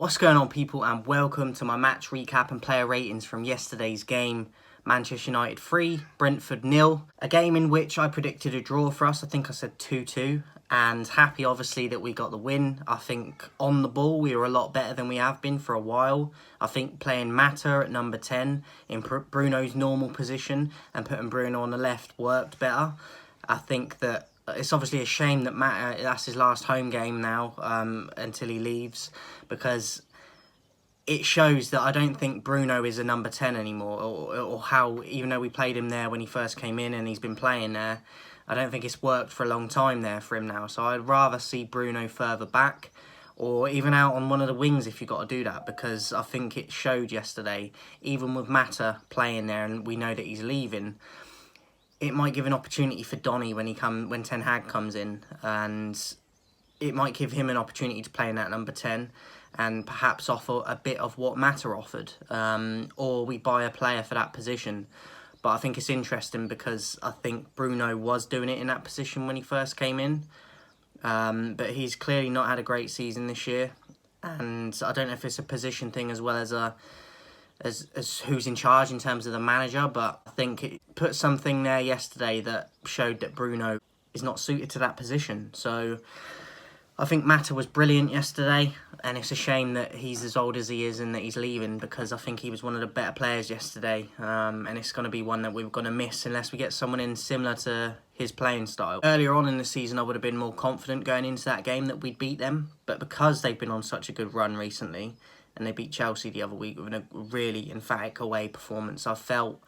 What's going on, people, and welcome to my match recap and player ratings from yesterday's game. Manchester United 3, Brentford 0. A game in which I predicted a draw for us. I think I said 2-2. And happy, obviously, that we got the win. I think on the ball, we were a lot better than we have been for a while. I think playing Mata at number 10 in Bruno's normal position and putting Bruno on the left worked better. I think that it's obviously a shame that Mata, that's his last home game now until he leaves, because it shows that I don't think Bruno is a number 10 anymore, or how, even though we played him there when he first came in and he's been playing there, I don't think it's worked for a long time there for him now. So I'd rather see Bruno further back, or even out on one of the wings if you've got to do that, because I think it showed yesterday, even with Mata playing there and we know that he's leaving, it might give an opportunity for Donny when Ten Hag comes in, and it might give him an opportunity to play in that number 10 and perhaps offer a bit of what Mata offered, or we buy a player for that position. But I think it's interesting because I think Bruno was doing it in that position when he first came in, but he's clearly not had a great season this year, and I don't know if it's a position thing as well as who's in charge in terms of the manager, but I think it put something there yesterday that showed that Bruno is not suited to that position. So I think Mata was brilliant yesterday, and it's a shame that he's as old as he is and that he's leaving, because I think he was one of the better players yesterday, and it's going to be one that we're going to miss unless we get someone in similar to his playing style. Earlier on in the season, I would have been more confident going into that game that we'd beat them, but because they've been on such a good run recently, and they beat Chelsea the other week with a really emphatic away performance, I felt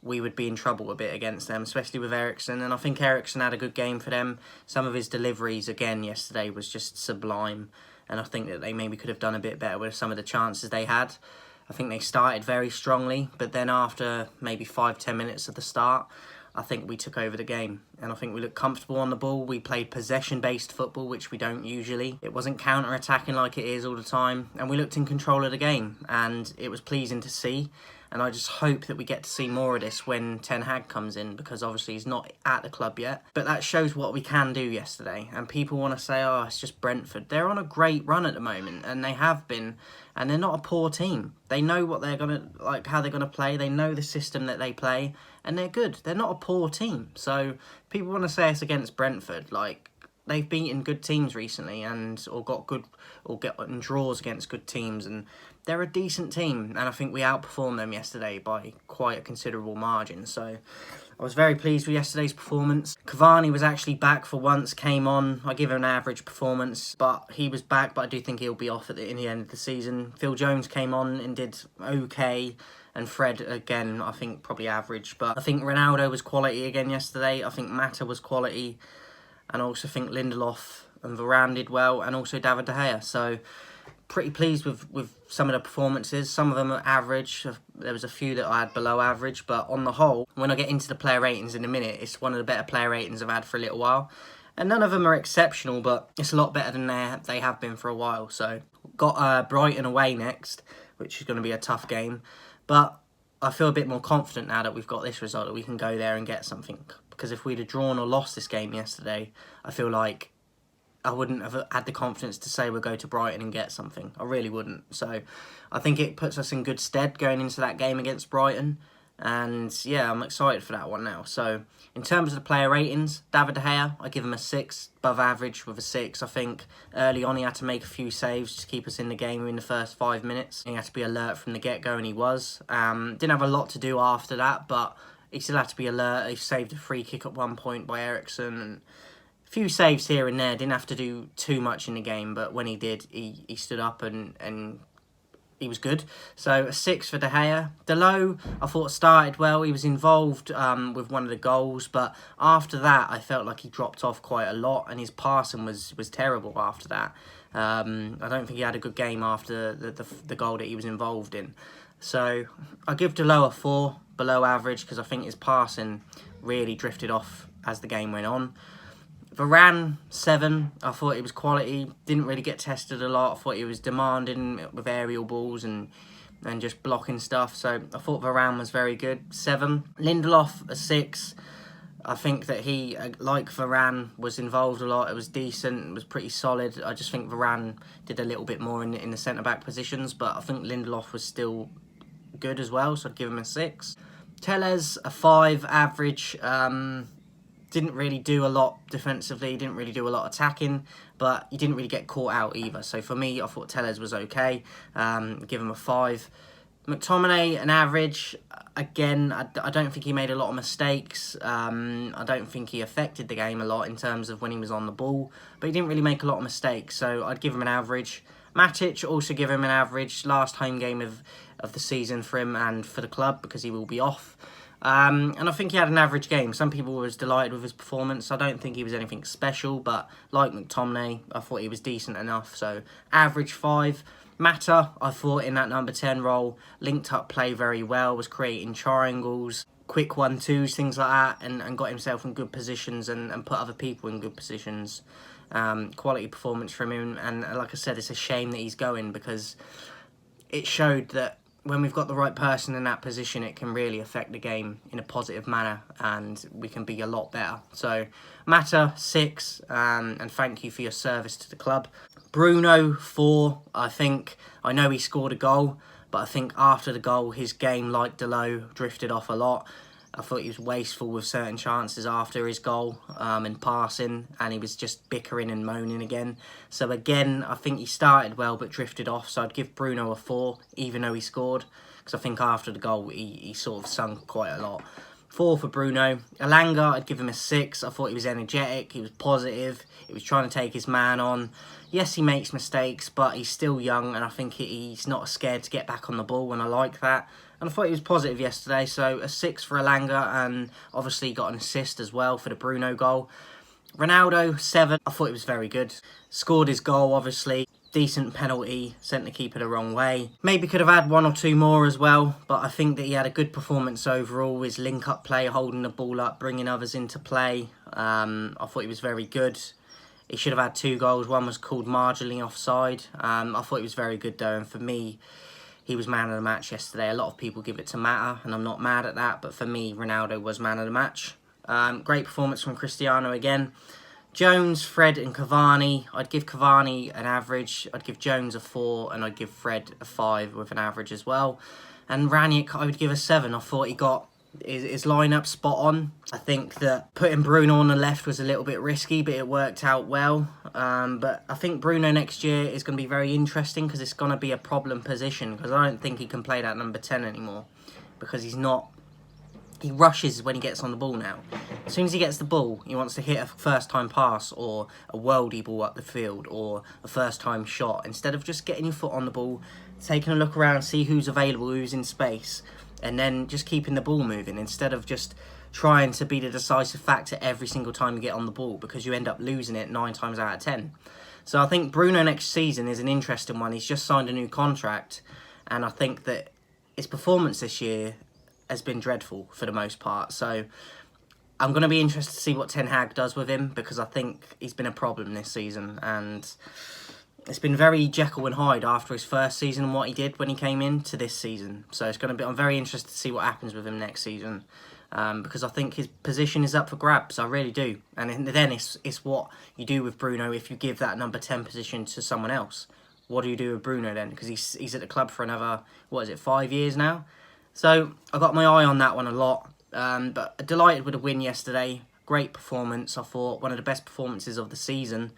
we would be in trouble a bit against them, especially with Eriksen. And I think Eriksen had a good game for them. Some of his deliveries, again, yesterday was just sublime. And I think that they maybe could have done a bit better with some of the chances they had. I think they started very strongly, but then after maybe 5-10 minutes of the start, I think we took over the game, and I think we looked comfortable on the ball. We played possession-based football, which we don't usually. It wasn't counter-attacking like it is all the time, and we looked in control of the game, and it was pleasing to see. And I just hope that we get to see more of this when Ten Hag comes in, because obviously he's not at the club yet. But that shows what we can do yesterday. And people want to say, oh, it's just Brentford. They're on a great run at the moment, and they have been. And they're not a poor team. They know what they're going to, like, how they're going to play. They know the system that they play, and they're good. They're not a poor team. So people want to say it's against Brentford. Like, they've beaten good teams recently, or gotten draws against good teams, and they're a decent team, and I think we outperformed them yesterday by quite a considerable margin. So I was very pleased with yesterday's performance. Cavani was actually back for once, came on. I give him an average performance, but he was back, but I do think he'll be off in the end of the season. Phil Jones came on and did okay, and Fred, again, I think probably average, but I think Ronaldo was quality again yesterday. I think Mata was quality, and I also think Lindelof and Varane did well, and also David De Gea. So pretty pleased with some of the performances. Some of them are average. There was a few that I had below average, but on the whole, when I get into the player ratings in a minute, it's one of the better player ratings I've had for a little while. And none of them are exceptional, but it's a lot better than they have been for a while. So got Brighton away next, which is going to be a tough game. But I feel a bit more confident now that we've got this result, that we can go there and get something. Because if we'd have drawn or lost this game yesterday, I feel like I wouldn't have had the confidence to say we'll go to Brighton and get something. I really wouldn't. So I think it puts us in good stead going into that game against Brighton. And yeah, I'm excited for that one now. So in terms of the player ratings, David De Gea, I give him a 6, above average with a 6. I think early on he had to make a few saves to keep us in the game in the first 5 minutes. He had to be alert from the get-go, and he was. Didn't have a lot to do after that, but he still had to be alert. He saved a free kick at one point by Eriksen, and a few saves here and there. Didn't have to do too much in the game, but when he did, he stood up and he was good. So a 6 for De Gea. Delo, I thought started well. He was involved with one of the goals, but after that, I felt like he dropped off quite a lot, and his passing was terrible after that. I don't think he had a good game after the goal that he was involved in. So I give Delo a 4, below average, because I think his passing really drifted off as the game went on. Varane, 7. I thought he was quality. Didn't really get tested a lot. I thought he was demanding with aerial balls and just blocking stuff. So I thought Varane was very good. 7. Lindelof, a 6. I think that he, like Varane, was involved a lot. It was decent. It was pretty solid. I just think Varane did a little bit more in the centre-back positions, but I think Lindelof was still good as well, so I'd give him a 6. Telles, a 5, average. Didn't really do a lot defensively, didn't really do a lot attacking, but he didn't really get caught out either. So for me, I thought Telles was okay. Give him a 5. McTominay, an average. Again, I don't think he made a lot of mistakes. I don't think he affected the game a lot in terms of when he was on the ball, but he didn't really make a lot of mistakes, so I'd give him an average. Matic, also give him an average. Last home game of the season for him and for the club, because he will be off. And I think he had an average game. Some people were delighted with his performance. I don't think he was anything special, but like McTominay, I thought he was decent enough. So average 5. Mata, I thought in that number 10 role, linked up play very well, was creating triangles, quick 1-2s, things like that, and got himself in good positions and put other people in good positions. Quality performance from him, and like I said, it's a shame that he's going, because it showed that when we've got the right person in that position, it can really affect the game in a positive manner, and we can be a lot better. So, Mata, 6, and thank you for your service to the club. Bruno, 4. I know he scored a goal, but I think after the goal, his game, like Delo, drifted off a lot. I thought he was wasteful with certain chances after his goal and passing, and he was just bickering and moaning again. So again, I think he started well but drifted off, so I'd give Bruno a 4, even though he scored, because I think after the goal he sort of sunk quite a lot. 4 for Bruno. Elanga, I'd give him a 6. I thought he was energetic, he was positive, he was trying to take his man on. Yes, he makes mistakes, but he's still young, and I think he's not scared to get back on the ball, and I like that. And I thought he was positive yesterday, so a 6 for Elanga, and obviously got an assist as well for the Bruno goal. Ronaldo, 7. I thought he was very good. Scored his goal, obviously. Decent penalty, sent the keeper the wrong way. Maybe could have had 1 or 2 more as well, but I think that he had a good performance overall. His link-up play, holding the ball up, bringing others into play. I thought he was very good. He should have had 2 goals. One was called marginally offside. I thought he was very good though, and for me, he was man of the match yesterday. A lot of people give it to Mata, and I'm not mad at that, but for me, Ronaldo was man of the match. Great performance from Cristiano again. Jones, Fred and Cavani. I'd give Cavani an average. I'd give Jones a 4, and I'd give Fred a 5 with an average as well. And Ranić, I would give a 7. I thought he got his lineup spot on. I think that putting Bruno on the left was a little bit risky, but it worked out well. But I think Bruno next year is going to be very interesting, because it's going to be a problem position, because I don't think he can play that number 10 anymore, because he's not. He rushes when he gets on the ball now. As soon as he gets the ball, he wants to hit a first-time pass or a worldie ball up the field or a first-time shot, instead of just getting your foot on the ball, taking a look around, see who's available, who's in space, and then just keeping the ball moving, instead of just trying to be the decisive factor every single time you get on the ball, because you end up losing it 9 times out of 10. So I think Bruno next season is an interesting one. He's just signed a new contract, and I think that his performance this year has been dreadful for the most part. So I'm going to be interested to see what Ten Hag does with him, because I think he's been a problem this season, and it's been very Jekyll and Hyde after his first season and what he did when he came in to this season. So it's going to be. I'm very interested to see what happens with him next season, because I think his position is up for grabs. I really do. And then it's what you do with Bruno if you give that number 10 position to someone else. What do you do with Bruno then? Because he's at the club for another, 5 years now? So I got my eye on that one a lot. But delighted with the win yesterday. Great performance, I thought. One of the best performances of the season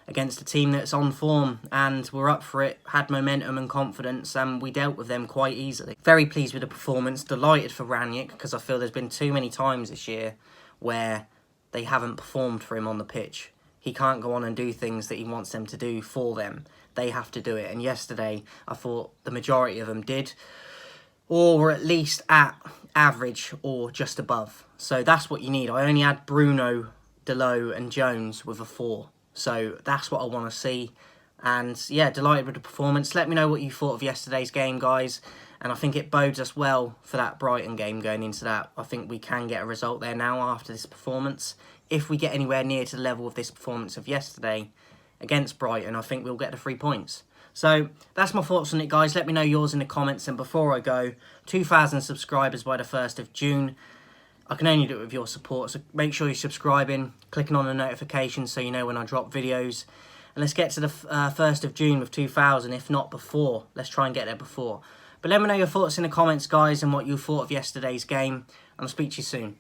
against a team that's on form, and we're up for it, had momentum and confidence, and we dealt with them quite easily. Very pleased with the performance, delighted for Ranić, because I feel there's been too many times this year where they haven't performed for him on the pitch. He can't go on and do things that he wants them to do for them. They have to do it, and yesterday I thought the majority of them did, or were at least at average or just above. So that's what you need. I only had Bruno, Delo and Jones with a 4. So that's what I want to see. And yeah, delighted with the performance. Let me know what you thought of yesterday's game, guys. And I think it bodes us well for that Brighton game going into that. I think we can get a result there now after this performance. If we get anywhere near to the level of this performance of yesterday against Brighton, I think we'll get the 3 points. So that's my thoughts on it, guys. Let me know yours in the comments. And before I go, 2,000 subscribers by the 1st of June. I can only do it with your support, so make sure you're subscribing, clicking on the notifications so you know when I drop videos. And let's get to the 1st of June with 2,000, if not before. Let's try and get there before. But let me know your thoughts in the comments, guys, and what you thought of yesterday's game. And I'll speak to you soon.